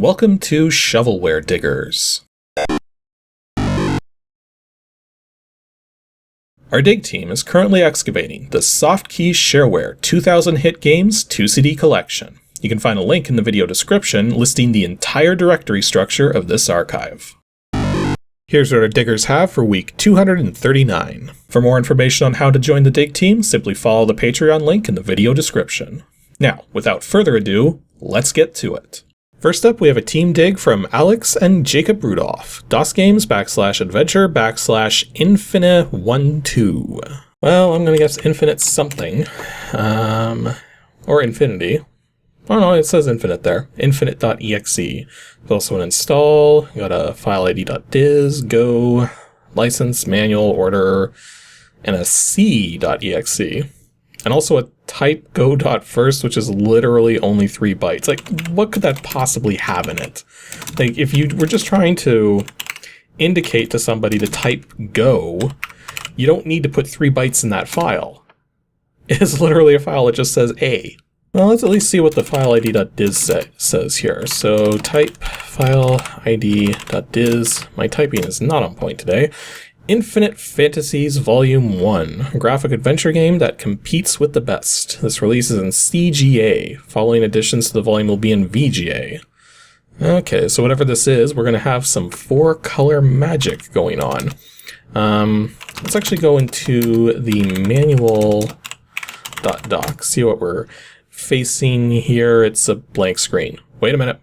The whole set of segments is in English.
welcome to Shovelware Diggers. Our dig team is currently excavating the Softkey Shareware 2000 Hit Games 2CD collection. You can find a link in the video description listing the entire directory structure of this archive. Here's what our diggers have for week 239. For more information on how to join the dig team, simply follow the Patreon link in the video description. Now, without further ado, let's get to it. First up, we have a team dig from Alex and Jacob Rudolph. DOSGAMES /adventure /infinite12. Well, I'm gonna guess infinite something. Or infinity. Oh no, it says infinite there. Infinite.exe. There's also an install. You got a file id.diz, go, license, manual, order, and a c.exe. And also a type go.first, which is literally only 3 bytes. Like, what could that possibly have in it? Like, if you were just trying to indicate to somebody to type go, you don't need to put 3 bytes in that file. It's literally a file that just says A. Well, let's at least see what the file id.diz says here. So type file id.diz. My typing is not on point today. Infinite Fantasies Volume 1, a graphic adventure game that competes with the best. This releases in CGA. Following additions to the volume will be in VGA. Okay, so whatever this is, we're going to have some 4-color magic going on. Let's actually go into the manual.doc, see what we're facing here. It's a blank screen. Wait a minute.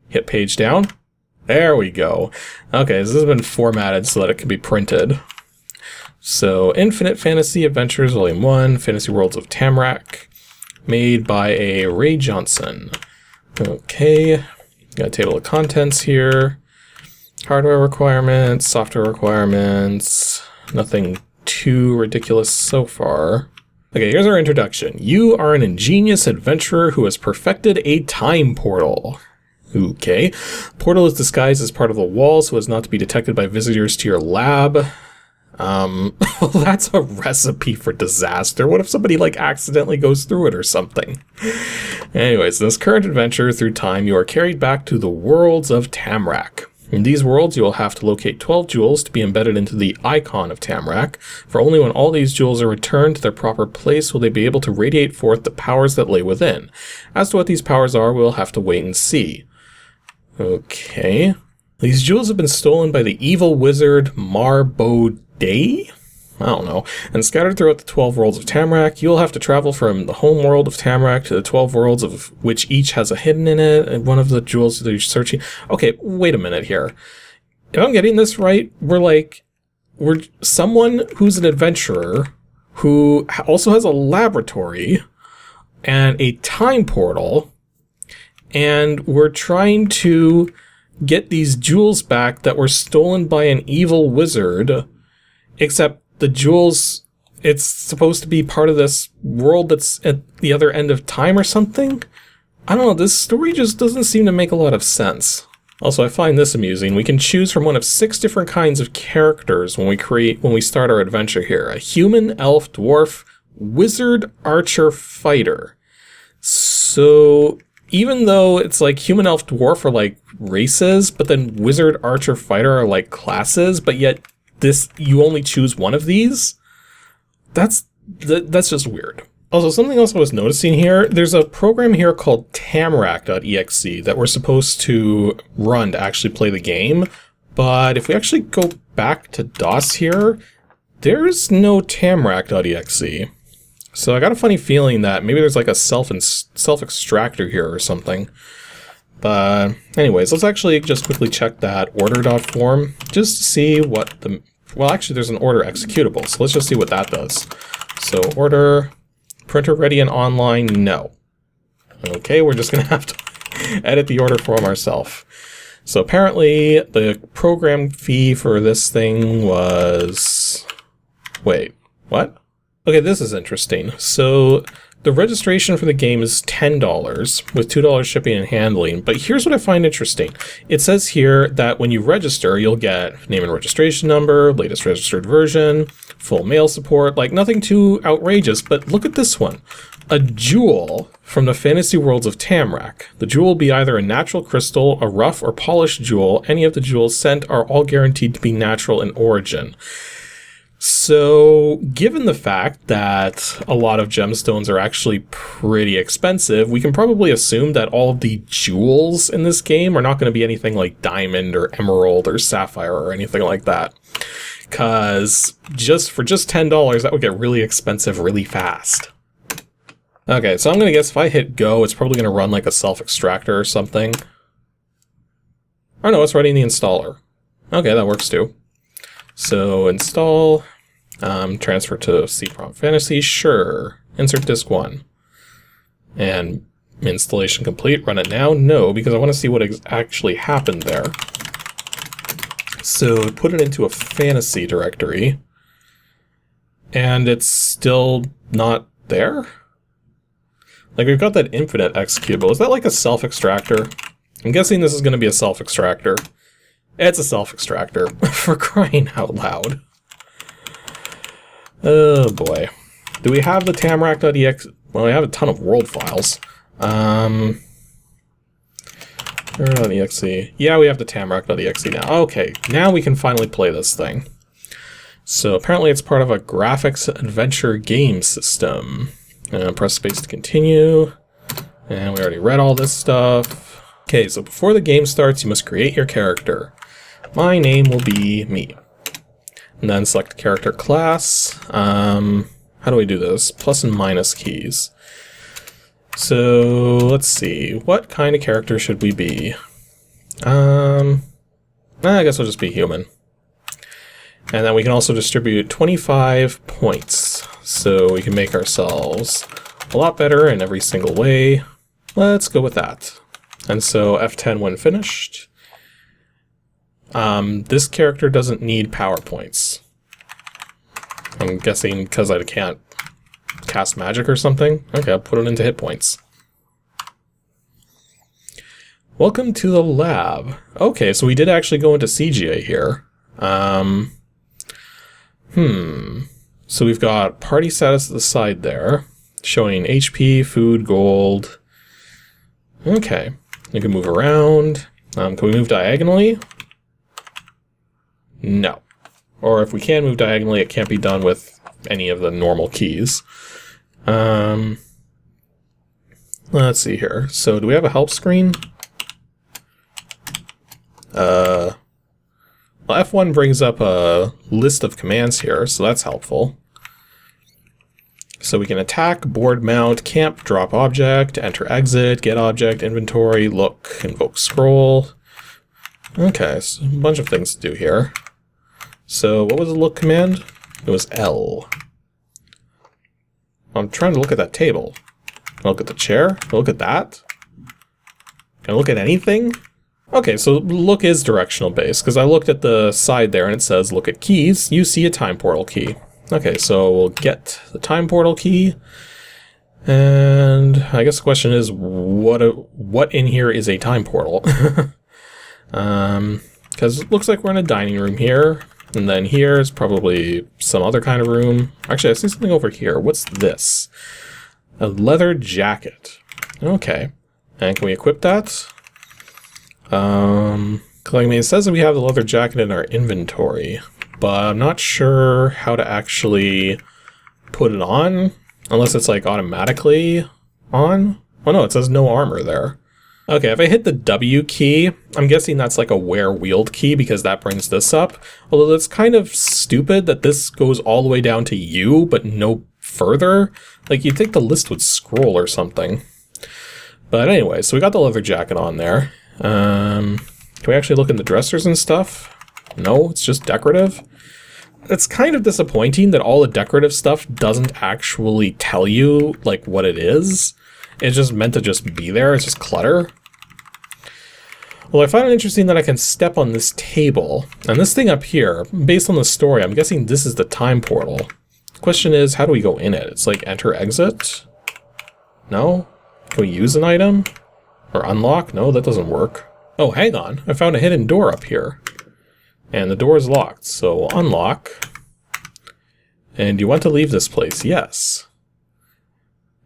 Hit page down. There we go. Okay, so this has been formatted so that it can be printed. So, Infinite Fantasy Adventures Volume 1, Fantasy Worlds of Tamrak, made by a Ray Johnson. Okay, got a table of contents here. Hardware requirements, software requirements, nothing too ridiculous so far. Okay, here's our introduction. You are an ingenious adventurer who has perfected a time portal. Okay. Portal is disguised as part of the wall so as not to be detected by visitors to your lab. Well, that's a recipe for disaster. What if somebody, like, accidentally goes through it or something? Anyways, in this current adventure through time, you are carried back to the worlds of Tamrak. In these worlds, you will have to locate 12 jewels to be embedded into the icon of Tamrak, for only when all these jewels are returned to their proper place will they be able to radiate forth the powers that lay within. As to what these powers are, we'll have to wait and see. Okay. These jewels have been stolen by the evil wizard Marbodai? I don't know. And scattered throughout the 12 worlds of Tamrak, you'll have to travel from the home world of Tamrak to the 12 worlds of which each has a hidden in it, and one of the jewels that you're searching. Okay, wait a minute here. If I'm getting this right, we're someone who's an adventurer who also has a laboratory and a time portal, and we're trying to get these jewels back that were stolen by an evil wizard, except the jewels, it's supposed to be part of this world that's at the other end of time or something? I don't know, this story just doesn't seem to make a lot of sense. Also, I find this amusing. We can choose from one of 6 different kinds of characters when we start our adventure here. A human, elf, dwarf, wizard, archer, fighter. So even though it's like human, elf, dwarf are like races, but then wizard, archer, fighter are like classes, but yet you only choose one of these? That's just weird. Also, something else I was noticing here, there's a program here called tamrak.exe that we're supposed to run to actually play the game, but if we actually go back to DOS here, there's no tamrak.exe. So I got a funny feeling that maybe there's like a self-extractor here or something. But anyways, let's actually just quickly check that order.form just to see what the... Well, actually, there's an order executable, so let's just see what that does. So order, printer ready and online, no. Okay, we're just going to have to edit the order form ourselves. So apparently, the program fee for this thing was... Wait, what? Okay, this is interesting. So The registration for the game is $10 with $2 shipping and handling, but here's what I find interesting. It says here that when you register, you'll get name and registration number, latest registered version, full mail support, like nothing too outrageous, but look at this one. A jewel from the fantasy worlds of Tamrak. The jewel will be either a natural crystal, a rough or polished jewel. Any of the jewels sent are all guaranteed to be natural in origin. So, given the fact that a lot of gemstones are actually pretty expensive, we can probably assume that all of the jewels in this game are not going to be anything like diamond or emerald or sapphire or anything like that. Because for just $10, that would get really expensive really fast. Okay, so I'm going to guess if I hit go, it's probably going to run like a self-extractor or something. Oh no, it's running the installer. Okay, that works too. So install, transfer to C-Prompt Fantasy, sure. Insert disk 1. And installation complete, run it now? No, because I want to see what actually happened there. So put it into a fantasy directory. And it's still not there? Like we've got that infinite executable. Is that like a self-extractor? I'm guessing this is going to be a self-extractor. It's a self-extractor, for crying out loud. Oh boy. Do we have the tamrak.exe? Well, we have a ton of world files. .exe. Yeah, we have the tamrak.exe now. Okay, now we can finally play this thing. So apparently it's part of a graphics adventure game system. Press space to continue. And we already read all this stuff. Okay, so before the game starts, you must create your character. My name will be me. And then select character class. How do we do this? Plus and minus keys. So let's see. What kind of character should we be? I guess we'll just be human. And then we can also distribute 25 points. So we can make ourselves a lot better in every single way. Let's go with that. And so F10 when finished. This character doesn't need power points. I'm guessing because I can't cast magic or something. Okay, I'll put it into hit points. Welcome to the lab. Okay, so we did actually go into CGA here. So we've got party status at the side there, showing HP, food, gold. Okay, you can move around. Can we move diagonally? No. Or if we can move diagonally, it can't be done with any of the normal keys. Let's see here. So do we have a help screen? Well, F1 brings up a list of commands here, so that's helpful. So we can attack, board mount, camp, drop object, enter exit, get object, inventory, look, invoke scroll. Okay, so a bunch of things to do here. So what was the look command? It was L. I'm trying to look at that table. Can I look at the chair? Can I look at that? Can I look at anything? Okay, so look is directional based, because I looked at the side there and it says look at keys, you see a time portal key. Okay, so we'll get the time portal key. And I guess the question is, what in here is a time portal? Because it looks like we're in a dining room here. And then here is probably some other kind of room. Actually, I see something over here. What's this? A leather jacket. Okay. And can we equip that? It says that we have the leather jacket in our inventory, but I'm not sure how to actually put it on, unless it's like automatically on. Oh no, it says no armor there. Okay, if I hit the W key, I'm guessing that's like a wear wield key because that brings this up. Although it's kind of stupid that this goes all the way down to U, but no further. Like you'd think the list would scroll or something. But anyway, so we got the leather jacket on there. Can we actually look in the dressers and stuff? No, it's just decorative. It's kind of disappointing that all the decorative stuff doesn't actually tell you like what it is. It's just meant to just be there. It's just clutter. Well, I find it interesting that I can step on this table. And this thing up here, based on the story, I'm guessing this is the time portal. The question is, how do we go in it? It's like enter, exit. No? Can we use an item? Or unlock? No, that doesn't work. Oh, hang on. I found a hidden door up here. And the door is locked, so we'll unlock. And you want to leave this place? Yes.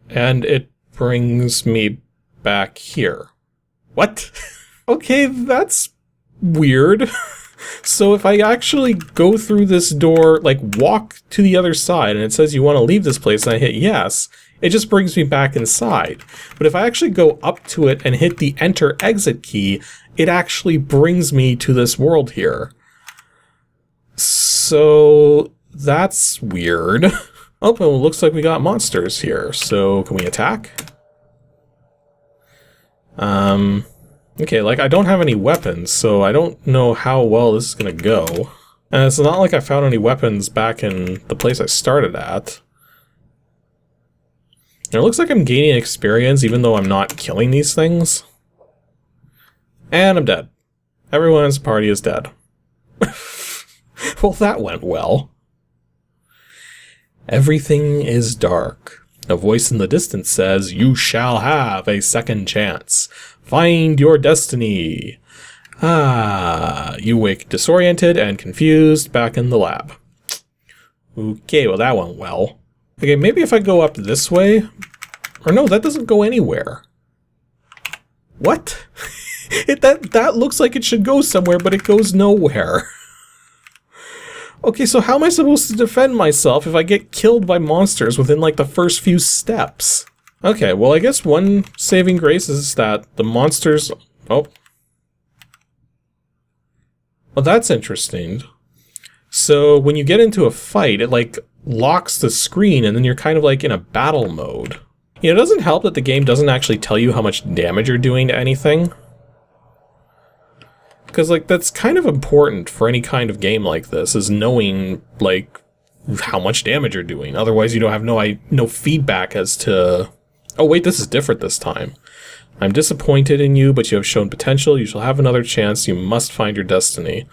And it brings me back here. What? Okay, that's weird. So if I actually go through this door, like walk to the other side, and it says you want to leave this place, and I hit yes, it just brings me back inside. But if I actually go up to it and hit the enter exit key, it actually brings me to this world here. So that's weird. Oh, well, it looks like we got monsters here. So can we attack? Okay, like I don't have any weapons, so I don't know how well this is gonna go. And it's not like I found any weapons back in the place I started at. And it looks like I'm gaining experience even though I'm not killing these things. And I'm dead. Everyone in this party is dead. Well, that went well. Everything is dark. A voice in the distance says, "You shall have a second chance. Find your destiny." Ah, you wake disoriented and confused back in the lab. Okay, well that went well. Okay, maybe if I go up this way... Or no, that doesn't go anywhere. What? That looks like it should go somewhere, but it goes nowhere. Okay, so how am I supposed to defend myself if I get killed by monsters within like the first few steps? Okay, well I guess one saving grace is that the monsters... Oh. Well, that's interesting. So when you get into a fight, it like locks the screen and then you're kind of like in a battle mode. You know, it doesn't help that the game doesn't actually tell you how much damage you're doing to anything. Because, like, that's kind of important for any kind of game like this, is knowing, like, how much damage you're doing. Otherwise, you don't have no feedback as to... Oh, wait, this is different this time. I'm disappointed in you, but you have shown potential. You shall have another chance. You must find your destiny.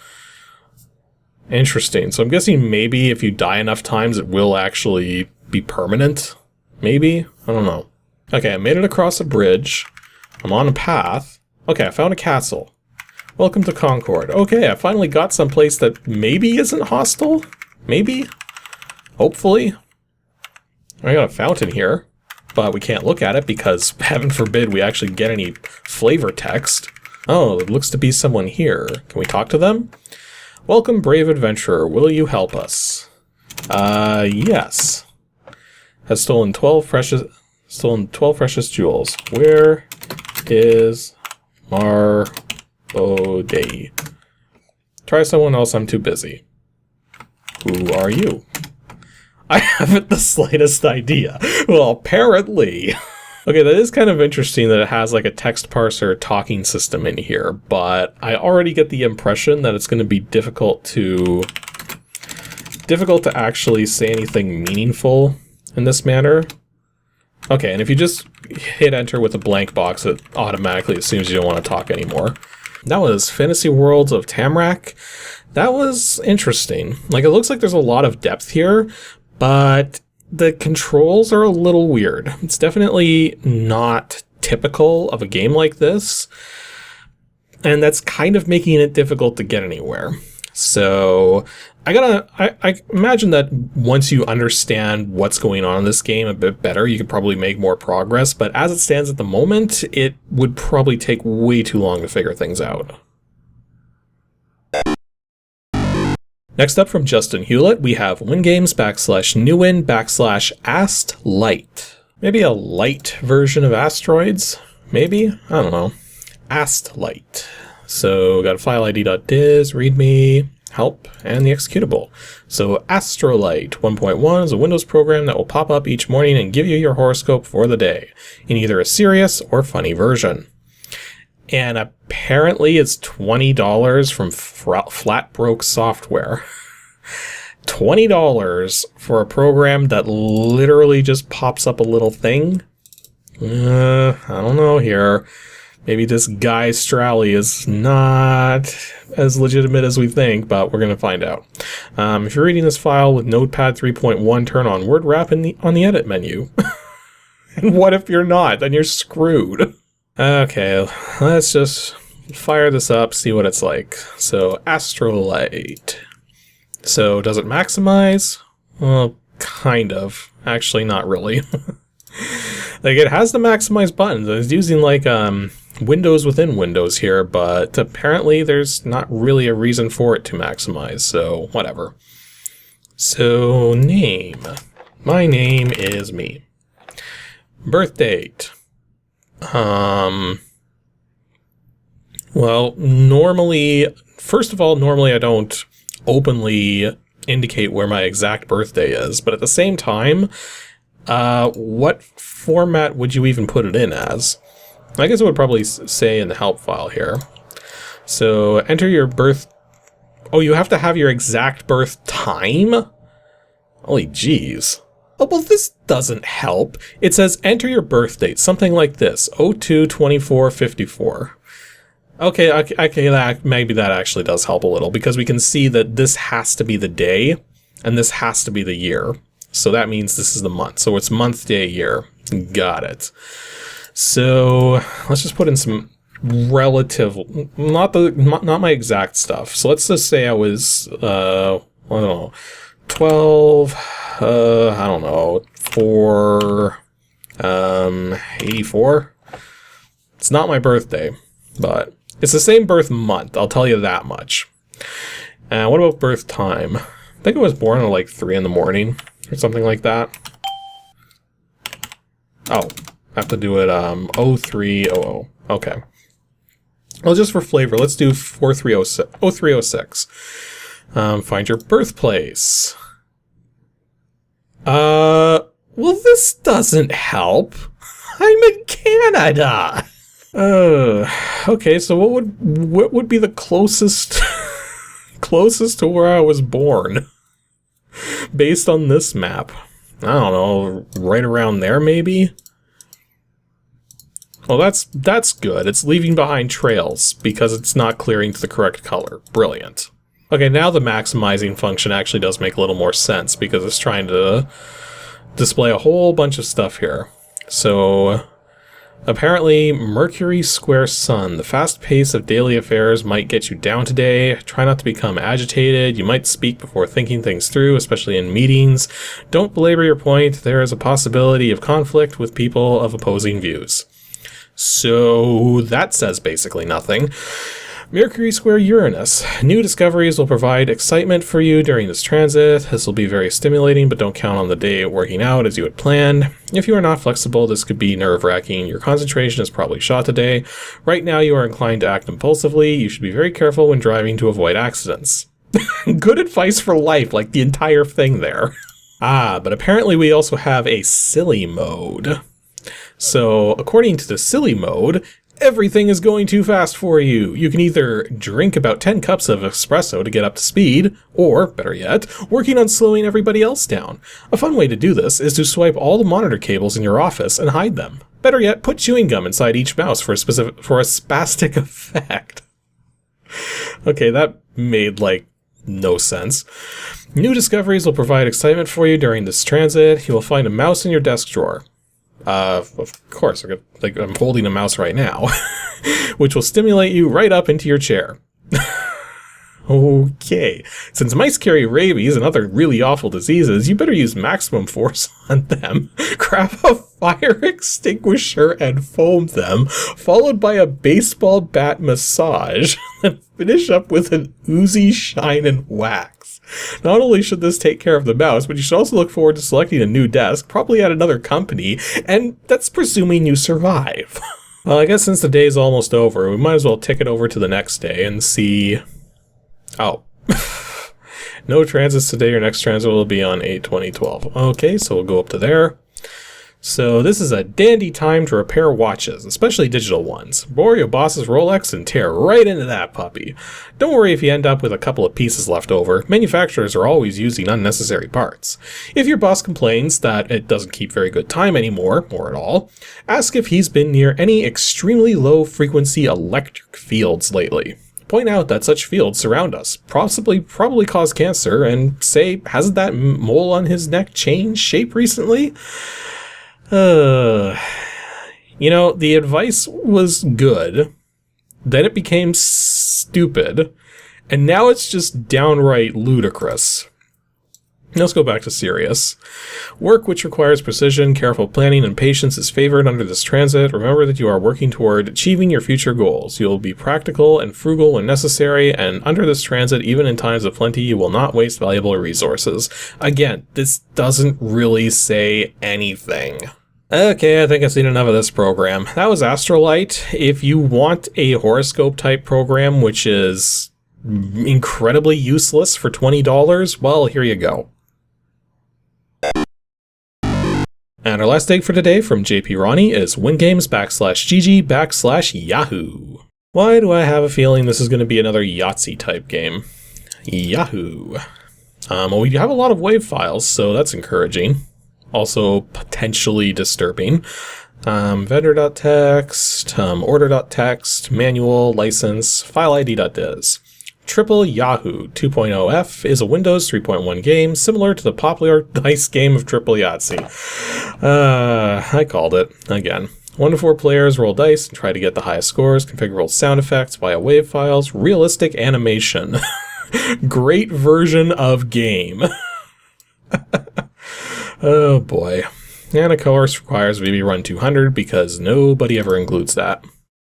Interesting. So I'm guessing maybe if you die enough times, it will actually be permanent? Maybe? I don't know. Okay, I made it across a bridge. I'm on a path. Okay, I found a castle. Welcome to Concord. Okay, I finally got someplace that maybe isn't hostile? Maybe? Hopefully. I got a fountain here, but we can't look at it because, heaven forbid, we actually get any flavor text. Oh, it looks to be someone here. Can we talk to them? Welcome, brave adventurer. Will you help us? Yes. Has stolen 12 precious jewels. Where is Day? Try someone else, I'm too busy. Who are you? I haven't the slightest idea. Well, apparently. Okay, that is kind of interesting that it has like a text parser talking system in here, but I already get the impression that it's going to be difficult to actually say anything meaningful in this manner. Okay, and if you just hit enter with a blank box, it automatically assumes you don't want to talk anymore. That was Fantasy Worlds of Tamrak. That was interesting. Like, it looks like there's a lot of depth here, but the controls are a little weird. It's definitely not typical of a game like this, and that's kind of making it difficult to get anywhere. So I imagine that once you understand what's going on in this game a bit better, you could probably make more progress, but as it stands at the moment, it would probably take way too long to figure things out. Next up from Justin Hewlett, we have WINGAMES /NEWWIN /ASTLITE. Maybe a light version of asteroids? Maybe? I don't know. ASTLITE. So got a file id.diz, readme, help, and the executable. So Astrolite 1.1 is a Windows program that will pop up each morning and give you your horoscope for the day, in either a serious or funny version. And apparently it's $20 from Flatbroke Software. $20 for a program that literally just pops up a little thing? I don't know here. Maybe this guy Strally is not as legitimate as we think, but we're going to find out. If you're reading this file with Notepad 3.1, turn on Word Wrap on the edit menu. And what if you're not? Then you're screwed. Okay, let's just fire this up, see what it's like. So, Astrolite. So, does it maximize? Well, kind of. Actually, not really. Like, it has the maximize buttons. It's using, like, windows within windows here, but apparently there's not really a reason for it to maximize, so whatever. So, name. My name is me. Birth date. Well, normally, first of all, normally I don't openly indicate where my exact birthday is, but at the same time, what format would you even put it in as? I guess it would probably say in the help file here. So, enter your birth... Oh, you have to have your exact birth time? Holy jeez. Oh, well, this doesn't help. It says enter your birth date, something like this, 02/24/54. Okay, maybe that actually does help a little, because we can see that this has to be the day, and this has to be the year. So that means this is the month. So it's month, day, year. Got it. So let's just put in some relative, not my exact stuff. So let's just say I was, I don't know, 12, I don't know, 84. It's not my birthday, but it's the same birth month, I'll tell you that much. And what about birth time? I think I was born at like 3 in the morning or something like that. Oh, I have to do it 0300. Okay. Well, just for flavor, let's do 0306. Find your birthplace. Well, this doesn't help. I'm in Canada. Okay, so what would be the closest to where I was born? Based on this map. I don't know, right around there maybe? Well, that's good. It's leaving behind trails because it's not clearing to the correct color. Brilliant. Okay, now the maximizing function actually does make a little more sense because it's trying to display a whole bunch of stuff here. So, apparently, Mercury square Sun. The fast pace of daily affairs might get you down today. Try not to become agitated. You might speak before thinking things through, especially in meetings. Don't belabor your point. There is a possibility of conflict with people of opposing views. So, that says basically nothing. Mercury square Uranus. New discoveries will provide excitement for you during this transit. This will be very stimulating, but don't count on the day working out as you had planned. If you are not flexible, this could be nerve-wracking. Your concentration is probably shot today. Right now, you are inclined to act impulsively. You should be very careful when driving to avoid accidents. Good advice for life, like the entire thing there. But apparently we also have a silly mode. So, according to the silly mode, everything is going too fast for you. You can either drink about 10 cups of espresso to get up to speed, or, better yet, working on slowing everybody else down. A fun way to do this is to swipe all the monitor cables in your office and hide them. Better yet, put chewing gum inside each mouse for a spastic effect. Okay, that made, like, no sense. New discoveries will provide excitement for you during this transit. You will find a mouse in your desk drawer. Of course, I'm holding a mouse right now, which will stimulate you right up into your chair. Okay, since mice carry rabies and other really awful diseases, you better use maximum force on them. Grab a fire extinguisher and foam them, followed by a baseball bat massage, and finish up with an oozy shine and wax. Not only should this take care of the mouse, but you should also look forward to selecting a new desk, probably at another company, and that's presuming you survive. Well, I guess since the day's almost over, we might as well tick it over to the next day and see... Oh. No transits today. Your next transit will be on 8/20/12. Okay, so we'll go up to there. So this is a dandy time to repair watches, especially digital ones. Borrow your boss's Rolex and tear right into that puppy. Don't worry if you end up with a couple of pieces left over. Manufacturers are always using unnecessary parts. If your boss complains that it doesn't keep very good time anymore, or at all, ask if he's been near any extremely low frequency electric fields lately. Point out that such fields surround us, probably cause cancer, and say, hasn't that mole on his neck changed shape recently? You know, the advice was good, then it became stupid, and now it's just downright ludicrous. Let's go back to serious. Work which requires precision, careful planning, and patience is favored under this transit. Remember that you are working toward achieving your future goals. You will be practical and frugal when necessary, and under this transit, even in times of plenty, you will not waste valuable resources. Again, this doesn't really say anything. Okay, I think I've seen enough of this program. That was Astrolite. If you want a horoscope type program, which is incredibly useless for $20, well, here you go. And our last dig for today from JP Ronnie is WINGAMES/GG/Yahoo. Why do I have a feeling this is going to be another Yahtzee type game? Yahoo. Well, we have a lot of wave files, so that's encouraging. Also potentially disturbing. Vendor.txt, order.txt, manual, license, file ID.diz. Triple Yahoo 2.0F is a Windows 3.1 game similar to the popular dice game of Triple Yahtzee. I called it. Again. 1 to 4 players roll dice and try to get the highest scores, configurable sound effects via wave files, realistic animation. Great version of game. Oh boy. And of course requires VB Run 200 because nobody ever includes that.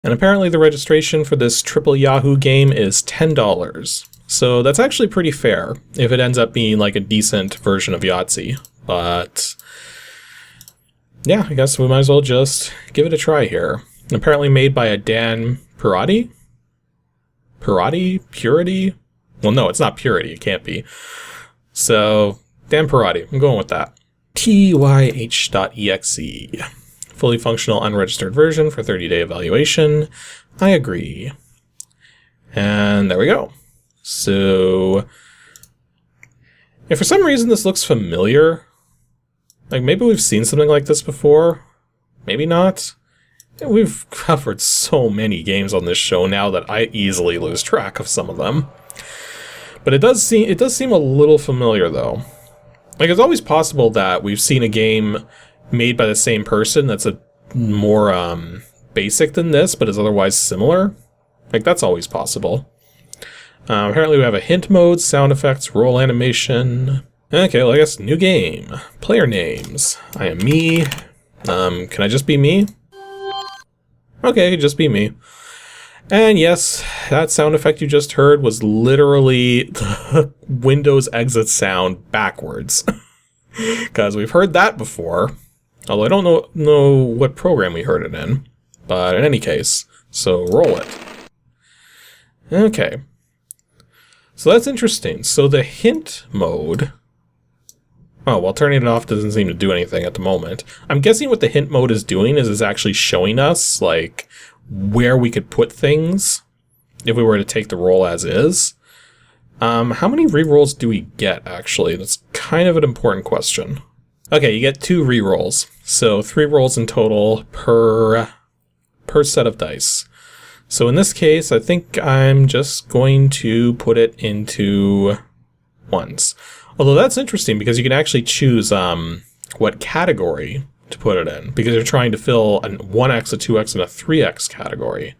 And apparently the registration for this Triple Yahoo game is $10. So that's actually pretty fair if it ends up being like a decent version of Yahtzee. But yeah, I guess we might as well just give it a try here. And apparently made by a Dan Purati? Purity? Well, no, it's not Purity. It can't be. So, Dan Purati. I'm going with that. tyh.exe. Fully functional unregistered version for 30-day evaluation. I agree. And there we go. So, if for some reason this looks familiar, like maybe we've seen something like this before, maybe not. We've covered so many games on this show now that I easily lose track of some of them. But it does seem a little familiar though. Like it's always possible that we've seen a game made by the same person that's a more basic than this, but is otherwise similar. Like that's always possible. Apparently we have a hint mode, sound effects, roll animation. Okay, well I guess new game. Player names. I am me. Can I just be me? Okay, just be me. And yes, that sound effect you just heard was literally the Windows exit sound backwards. Because we've heard that before. Although I don't know what program we heard it in. But in any case, so roll it. Okay. So that's interesting. So the hint mode... Oh, well, turning it off doesn't seem to do anything at the moment. I'm guessing what the hint mode is doing is it's actually showing us, like, where we could put things if we were to take the roll as is. How many rerolls do we get, actually? That's kind of an important question. Okay, you get 2 rerolls. So 3 rolls in total per set of dice. So in this case, I think I'm just going to put it into ones. Although that's interesting because you can actually choose what category to put it in, because you're trying to fill a 1x, a 2x, and a 3x category.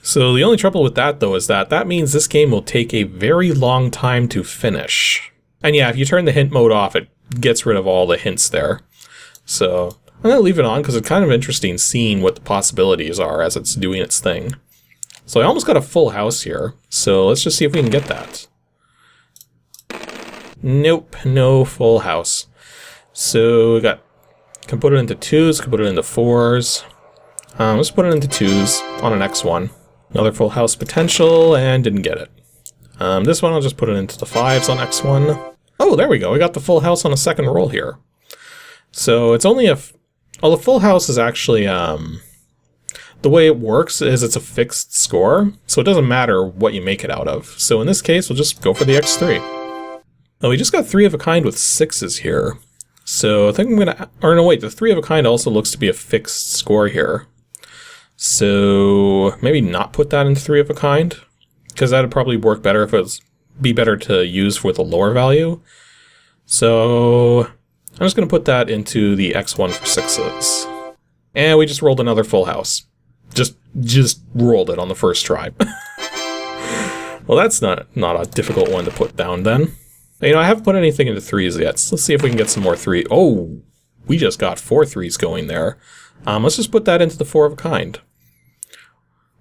So the only trouble with that, though, is that means this game will take a very long time to finish. And yeah, if you turn the hint mode off, it gets rid of all the hints there. So I'm going to leave it on because it's kind of interesting seeing what the possibilities are as it's doing its thing. So I almost got a full house here, so let's just see if we can get that. Nope, no full house. So we can put it into 2s, can put it into 4s. Let's put it into 2s on an X1. Another full house potential, and didn't get it. This one I'll just put it into the 5s on X1. Oh, there we go, we got the full house on a second roll here. So it's only well, the full house is actually, the way it works is it's a fixed score, so it doesn't matter what you make it out of. So in this case, we'll just go for the X3. Oh, we just got 3 of a kind with 6s here. So I think I'm gonna, or no wait, the 3 of a kind also looks to be a fixed score here. So maybe not put that in 3 of a kind, because that'd probably work better if it was, be better to use with a lower value. So I'm just going to put that into the X1 for 6s. And we just rolled another full house. Just rolled it on the first try. Well, that's not a difficult one to put down then. You know, I haven't put anything into 3s yet, so let's see if we can get some more 3. Oh, we just got 4 3s going there. Let's just put that into the 4 of a kind.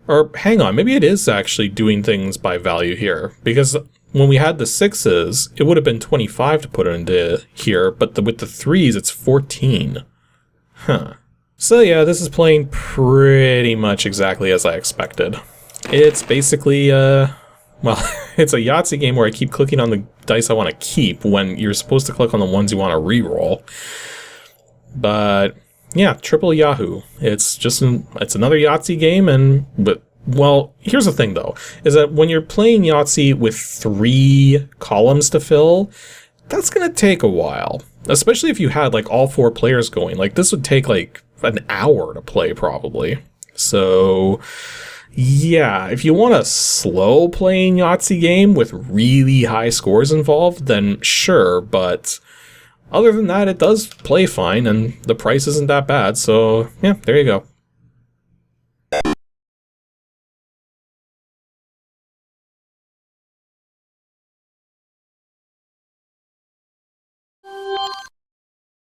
Or, hang on, maybe it is actually doing things by value here, because when we had the 6s, it would have been 25 to put it into here, but with the 3s, it's 14. Huh. So yeah, this is playing pretty much exactly as I expected. It's basically, well, it's a Yahtzee game where I keep clicking on the dice I want to keep when you're supposed to click on the ones you want to re-roll. But yeah, triple Yahoo. It's just it's another Yahtzee game, but well, here's the thing though, is that when you're playing Yahtzee with 3 columns to fill, that's gonna take a while. Especially if you had like all 4 players going. Like this would take like an hour to play probably. So yeah, if you want a slow playing Yahtzee game with really high scores involved, then sure, but other than that, it does play fine, and the price isn't that bad, so yeah, there you go.